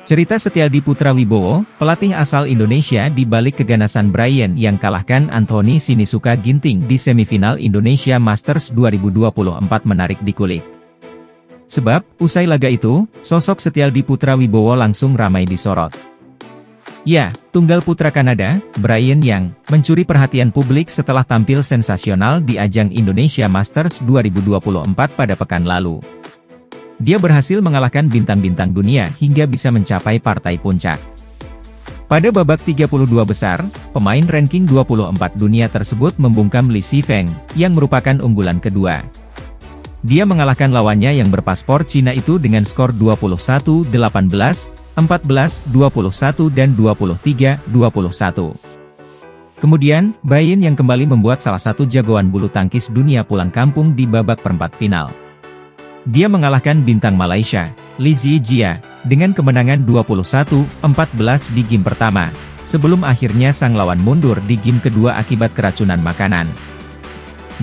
Cerita Setialdi Putra Wibowo, pelatih asal Indonesia di balik keganasan Brian yang kalahkan Anthony Sinisuka Ginting di semifinal Indonesia Masters 2024 menarik dikulik. Sebab, usai laga itu, sosok Setialdi Putra Wibowo langsung ramai disorot. Ya, tunggal putra Kanada, Brian Yang, mencuri perhatian publik setelah tampil sensasional di ajang Indonesia Masters 2024 pada pekan lalu. Dia berhasil mengalahkan bintang-bintang dunia hingga bisa mencapai partai puncak. Pada babak 32 besar, pemain ranking 24 dunia tersebut membungkam Li Shifeng, yang merupakan unggulan kedua. Dia mengalahkan lawannya yang berpaspor Cina itu dengan skor 21-18, 14-21 dan 23-21. Kemudian, Brian yang kembali membuat salah satu jagoan bulu tangkis dunia pulang kampung di babak perempat final. Dia mengalahkan bintang Malaysia, Li Zijia, dengan kemenangan 21-14 di game pertama, sebelum akhirnya sang lawan mundur di game kedua akibat keracunan makanan.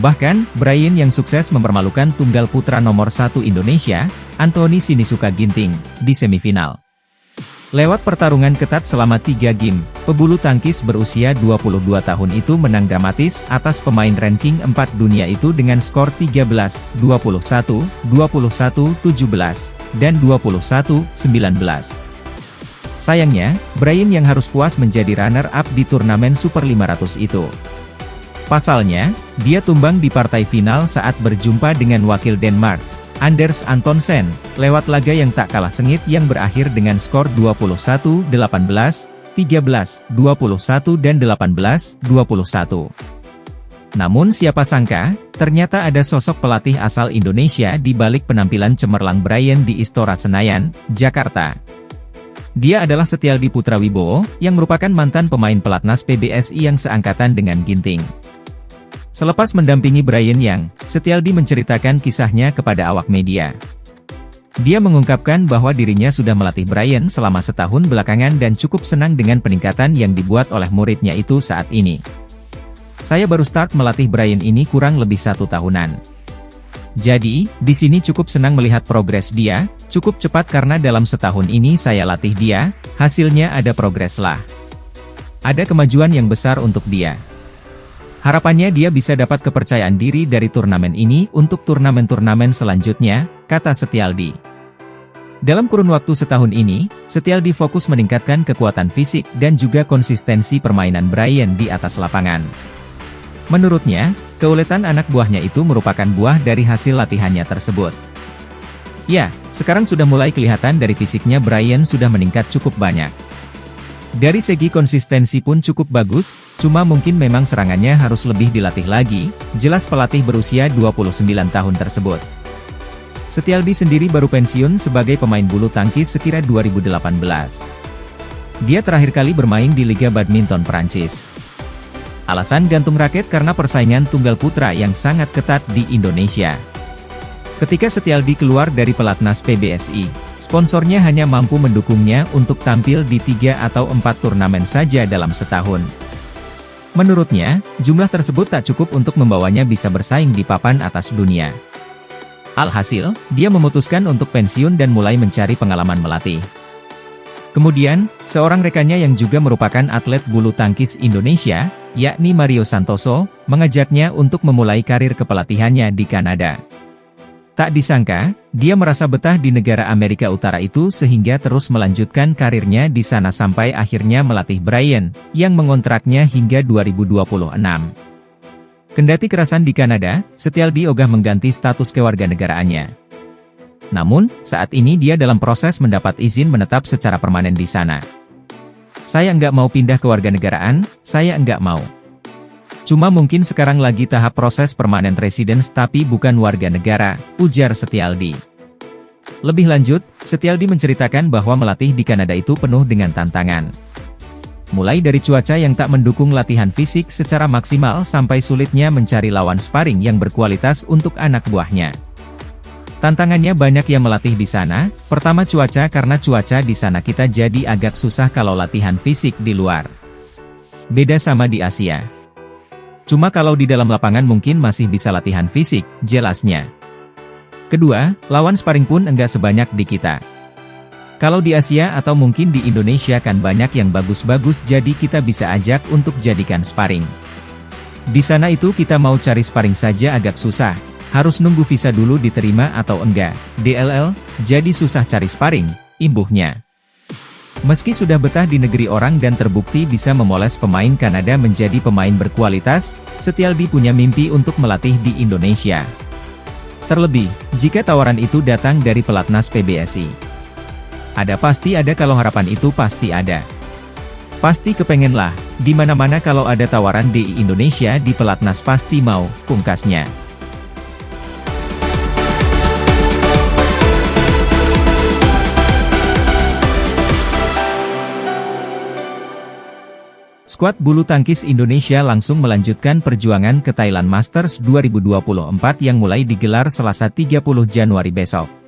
Bahkan, Brian yang sukses mempermalukan tunggal putra nomor 1 Indonesia, Anthony Sinisuka Ginting, di semifinal. Lewat pertarungan ketat selama 3 game, pebulu tangkis berusia 22 tahun itu menang dramatis atas pemain ranking 4 dunia itu dengan skor 13-21, 21-17, dan 21-19. Sayangnya, Brian yang harus puas menjadi runner-up di turnamen Super 500 itu. Pasalnya, dia tumbang di partai final saat berjumpa dengan wakil Denmark, Anders Antonsen, lewat laga yang tak kalah sengit yang berakhir dengan skor 21-18, 13-21 dan 18-21. Namun siapa sangka, ternyata ada sosok pelatih asal Indonesia di balik penampilan cemerlang Brian di Istora Senayan, Jakarta. Dia adalah Setialdi Putra Wibowo, yang merupakan mantan pemain pelatnas PBSI yang seangkatan dengan Ginting. Selepas mendampingi Brian Yang, Setialdi menceritakan kisahnya kepada awak media. Dia mengungkapkan bahwa dirinya sudah melatih Brian selama setahun belakangan dan cukup senang dengan peningkatan yang dibuat oleh muridnya itu saat ini. Saya baru start melatih Brian ini kurang lebih 1 tahunan. Jadi, di sini cukup senang melihat progres dia, cukup cepat karena dalam setahun ini saya latih dia, hasilnya ada progres lah. Ada kemajuan yang besar untuk dia. Harapannya dia bisa dapat kepercayaan diri dari turnamen ini untuk turnamen-turnamen selanjutnya, kata Setialdi. Dalam kurun waktu setahun ini, Setialdi fokus meningkatkan kekuatan fisik dan juga konsistensi permainan Brian di atas lapangan. Menurutnya, keuletan anak buahnya itu merupakan buah dari hasil latihannya tersebut. Ya, sekarang sudah mulai kelihatan dari fisiknya Brian sudah meningkat cukup banyak. Dari segi konsistensi pun cukup bagus, cuma mungkin memang serangannya harus lebih dilatih lagi, jelas pelatih berusia 29 tahun tersebut. Setialdi sendiri baru pensiun sebagai pemain bulu tangkis sekira 2018. Dia terakhir kali bermain di Liga Badminton Prancis. Alasan gantung raket karena persaingan tunggal putra yang sangat ketat di Indonesia. Ketika Setialdi keluar dari pelatnas PBSI, sponsornya hanya mampu mendukungnya untuk tampil di 3 atau 4 turnamen saja dalam setahun. Menurutnya, jumlah tersebut tak cukup untuk membawanya bisa bersaing di papan atas dunia. Alhasil, dia memutuskan untuk pensiun dan mulai mencari pengalaman melatih. Kemudian, seorang rekannya yang juga merupakan atlet bulu tangkis Indonesia, yakni Mario Santoso, mengajaknya untuk memulai karir kepelatihannya di Kanada. Tak disangka, dia merasa betah di negara Amerika Utara itu sehingga terus melanjutkan karirnya di sana sampai akhirnya melatih Brian, yang mengontraknya hingga 2026. Kendati kerasan di Kanada, Setialdi ogah mengganti status kewarganegaraannya. Namun, saat ini dia dalam proses mendapat izin menetap secara permanen di sana. Saya nggak mau pindah kewarganegaraan, saya nggak mau. Cuma mungkin sekarang lagi tahap proses permanent residence tapi bukan warga negara, ujar Setialdi. Lebih lanjut, Setialdi menceritakan bahwa melatih di Kanada itu penuh dengan tantangan. Mulai dari cuaca yang tak mendukung latihan fisik secara maksimal sampai sulitnya mencari lawan sparring yang berkualitas untuk anak buahnya. Tantangannya banyak yang melatih di sana, pertama cuaca karena cuaca di sana kita jadi agak susah kalau latihan fisik di luar. Beda sama di Asia. Cuma kalau di dalam lapangan mungkin masih bisa latihan fisik, jelasnya. Kedua, lawan sparring pun enggak sebanyak di kita. Kalau di Asia atau mungkin di Indonesia kan banyak yang bagus-bagus, jadi kita bisa ajak untuk jadikan sparring. Di sana itu kita mau cari sparring saja agak susah, harus nunggu visa dulu diterima atau enggak, DLL, jadi susah cari sparring, imbuhnya. Meski sudah betah di negeri orang dan terbukti bisa memoles pemain Kanada menjadi pemain berkualitas, Setialdi punya mimpi untuk melatih di Indonesia. Terlebih, jika tawaran itu datang dari pelatnas PBSI. Ada pasti ada, kalau harapan itu pasti ada. Pasti kepengen lah, di mana-mana kalau ada tawaran di Indonesia di pelatnas pasti mau, pungkasnya. Skuad bulu tangkis Indonesia langsung melanjutkan perjuangan ke Thailand Masters 2024 yang mulai digelar Selasa 30 Januari besok.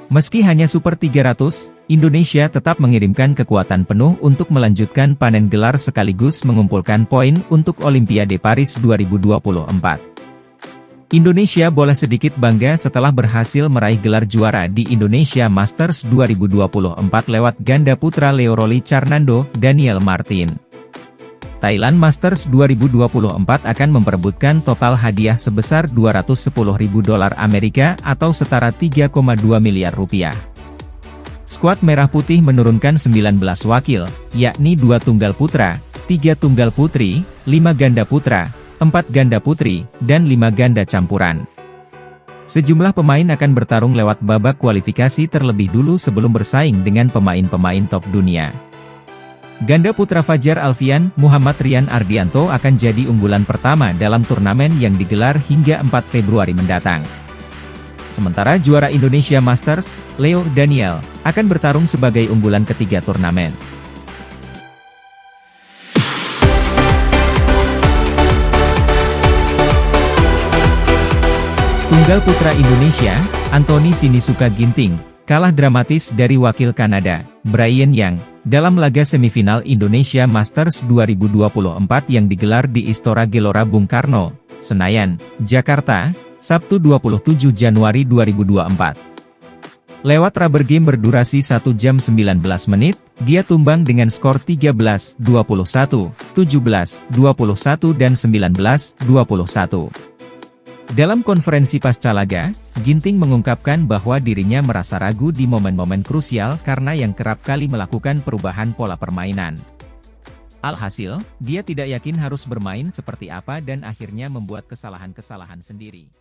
Meski hanya Super 300, Indonesia tetap mengirimkan kekuatan penuh untuk melanjutkan panen gelar sekaligus mengumpulkan poin untuk Olimpiade Paris 2024. Indonesia boleh sedikit bangga setelah berhasil meraih gelar juara di Indonesia Masters 2024 lewat ganda putra Leo Rolly Carnando, Daniel Martin. Thailand Masters 2024 akan memperebutkan total hadiah sebesar $210.000 Amerika atau setara 3,2 miliar rupiah. Skuad Merah Putih menurunkan 19 wakil, yakni 2 tunggal putra, 3 tunggal putri, 5 ganda putra, 4 ganda putri, dan 5 ganda campuran. Sejumlah pemain akan bertarung lewat babak kualifikasi terlebih dulu sebelum bersaing dengan pemain-pemain top dunia. Ganda putra Fajar Alfian, Muhammad Rian Ardianto akan jadi unggulan pertama dalam turnamen yang digelar hingga 4 Februari mendatang. Sementara juara Indonesia Masters, Leo Daniel, akan bertarung sebagai unggulan ketiga turnamen. Tunggal putra Indonesia, Anthony Sinisuka Ginting, kalah dramatis dari wakil Kanada, Brian Yang, dalam laga semifinal Indonesia Masters 2024 yang digelar di Istora Gelora Bung Karno, Senayan, Jakarta, Sabtu 27 Januari 2024. Lewat rubber game berdurasi 1 jam 19 menit, dia tumbang dengan skor 13-21, 17-21 dan 19-21. Dalam konferensi pasca laga, Ginting mengungkapkan bahwa dirinya merasa ragu di momen-momen krusial karena yang kerap kali melakukan perubahan pola permainan. Alhasil, dia tidak yakin harus bermain seperti apa dan akhirnya membuat kesalahan-kesalahan sendiri.